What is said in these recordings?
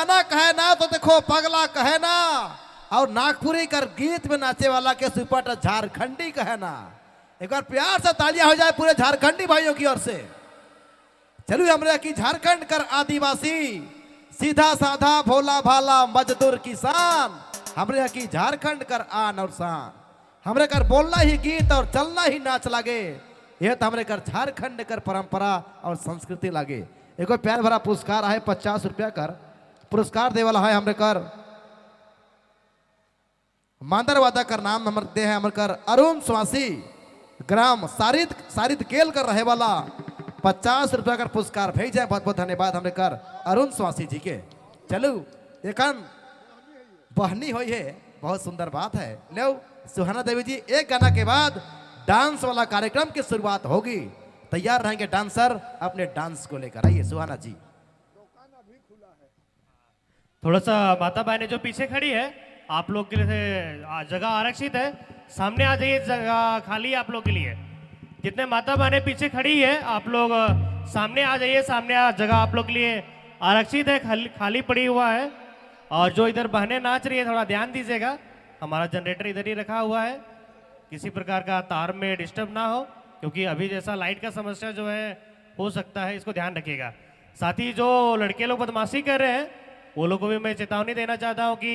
दीवाना कहे ना तो देखो पगला कहे ना, और नागपुरी कर गीत में नाचे वाला के सुपट झारखंडी कहे ना। एक बार प्यार से तालियां हो जाए पूरे झारखंडी भाइयों की ओर से। चलो हमरे की झारखंड कर आदिवासी, सीधा साधा भोला भाला मजदूर किसान, हमरे की झारखंड कर आन और शान। हमरे कर बोलना ही गीत और चलना ही नाच लागे, यह तो हमरे कर झारखंड कर परंपरा और संस्कृति लागे। एक प्यार भरा पुरस्कार है 50 रुपया कर पुरस्कार दे वाला है हमरे कर मांदरवादा कर नाम हमर दे है हमरे कर अरुण स्वासी, ग्राम सारिद केल कर रहे वाला 50 रुपया का पुरस्कार भेज जाए। बहुत बहुत धन्यवाद हमरे कर अरुण स्वासी जी के। चलो एकन बहनी हुई है, बहुत सुंदर बात है। लो सुहाना देवी जी, एक गाना के बाद डांस वाला कार्यक्रम की शुरुआत होगी। तैयार रहेंगे डांसर अपने डांस को लेकर। आइए सुहाना जी। थोड़ा सा माता बहने जो पीछे खड़ी है आप लोग के लिए जगह आरक्षित है, सामने आ जाइए, जगह खाली है आप लोग के लिए। जितने माता बहने पीछे खड़ी है आप लोग सामने आ जाइए, सामने जगह आप लोग के लिए आरक्षित है, खाली पड़ी हुआ है। और जो इधर बहने नाच रही है थोड़ा ध्यान दीजिएगा, हमारा जनरेटर इधर ही रखा हुआ है, किसी प्रकार का तार में डिस्टर्ब ना हो, क्योंकि अभी जैसा लाइट का समस्या जो है हो सकता है, इसको ध्यान रखिएगा। साथ ही जो लड़के लोग बदमाशी कर रहे हैं वो लोग को भी मैं चेतावनी देना चाहता हूँ कि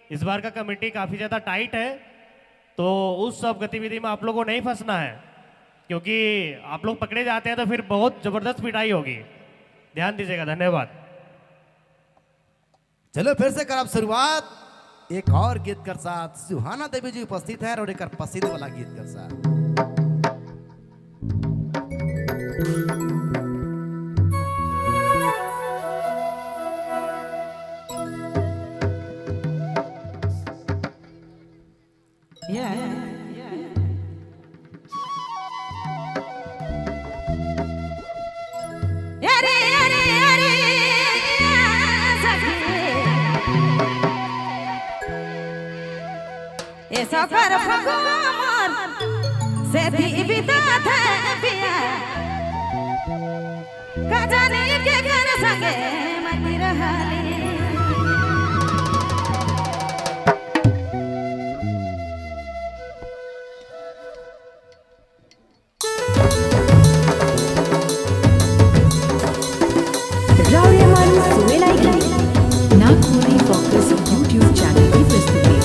इस बार का कमेटी काफ़ी ज़्यादा टाइट है, तो उस सब गतिविधि में आप लोग को नहीं फंसना है, क्योंकि आप लोग पकड़े जाते हैं तो फिर बहुत ज़बरदस्त पिटाई होगी। ध्यान दीजिएगा। धन्यवाद। चलो फिर से कर शुरुआत एक और गीत कर साथ। सुहाना देवी जी उपस्थित है और एक पसंद वाला गीत कर साथ। सफर भगवान से भी बिता था पिया, कजानी के घर संगे मती रहली। नागपुरी फोकस यूट्यूब चैनल की प्रस्तुति।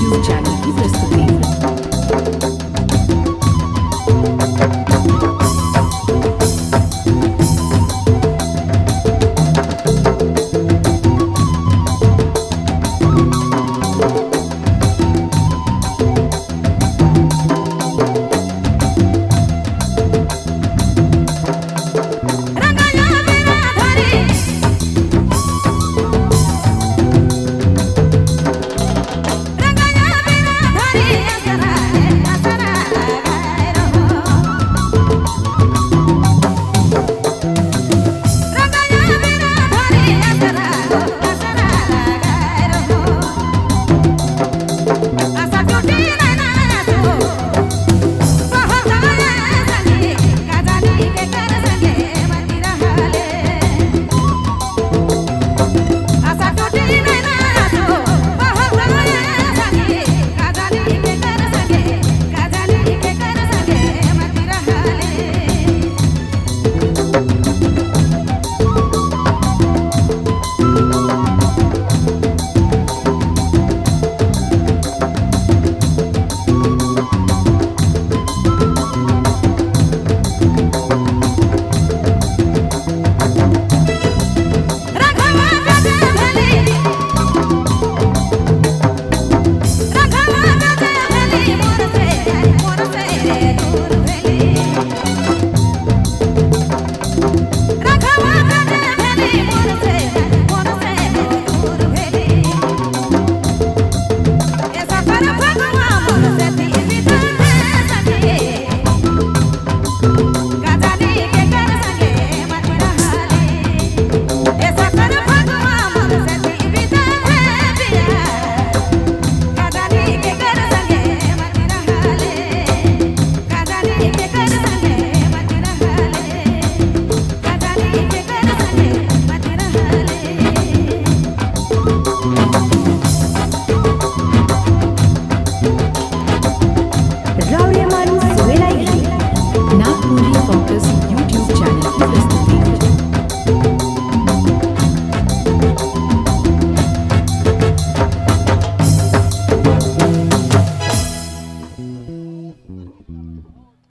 YouTube चैनल की प्रस्तुति। रंगाया मेरा धारी रंगाया मेरा धारी